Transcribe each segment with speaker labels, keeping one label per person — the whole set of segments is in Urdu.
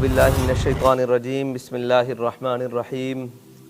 Speaker 1: باللہ من الشیطان الرجیم بسم اللہ الرحمن الرحیم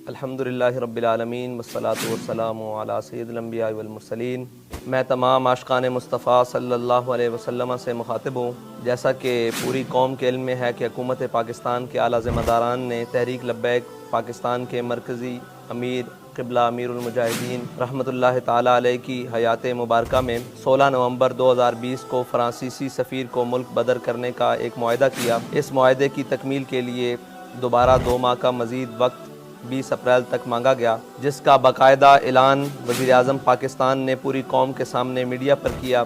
Speaker 1: الحمدللہ رب العالمین والصلاة والسلام علی سید الانبیاء والمرسلین۔ میں تمام عاشقان مصطفیٰ صلی اللہ علیہ وسلم سے مخاطب ہوں۔ جیسا کہ پوری قوم کے علم میں ہے کہ حکومت پاکستان کے اعلیٰ ذمہ داران نے تحریک لبیک پاکستان کے مرکزی امیر قبلہ امیر المجاہدین رحمۃ اللہ تعالیٰ علیہ کی حیات مبارکہ میں 16 نومبر 2020 کو فرانسیسی سفیر کو ملک بدر کرنے کا ایک معاہدہ کیا۔ اس معاہدے کی تکمیل کے لیے دوبارہ 2 ماہ کا مزید وقت 20 اپریل تک مانگا گیا، جس کا باقاعدہ اعلان وزیر اعظم پاکستان نے پوری قوم کے سامنے میڈیا پر کیا۔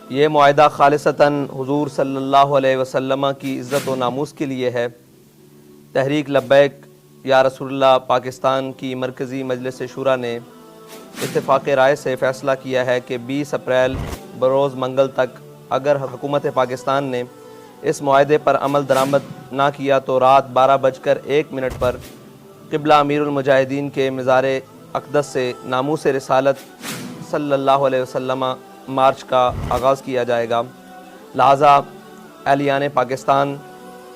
Speaker 1: یہ معاہدہ خالصتاً حضور صلی اللہ علیہ وسلم کی عزت و ناموس کے لیے ہے۔ تحریک لبیک یا رسول اللہ پاکستان کی مرکزی مجلس شورا نے اتفاق رائے سے فیصلہ کیا ہے کہ 20 اپریل بروز منگل تک اگر حکومت پاکستان نے اس معاہدے پر عمل درآمد نہ کیا تو رات 12:01 پر قبلہ امیر المجاہدین کے مزار اقدس سے ناموس رسالت صلی اللہ علیہ وسلم مارچ کا آغاز کیا جائے گا۔ لہٰذا اہلیان پاکستان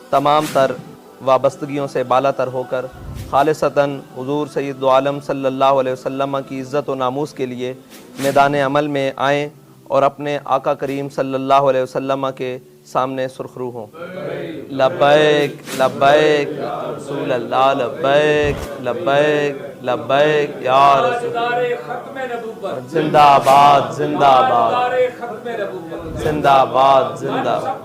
Speaker 1: تمام تر وابستگیوں سے بالا تر ہو کر خالصتاً حضور سید عالم صلی اللہ علیہ وسلم کی عزت و ناموس کے لیے میدان عمل میں آئیں اور اپنے آقا کریم صلی اللہ علیہ وسلم کے سامنے سرخرو ہوں۔ لبیک لبیک رسول اللہ، لبیک لبیک لبیک یا رسول اللہ، زندہ آباد زندہ آباد زندہ آباد زندہ آباد۔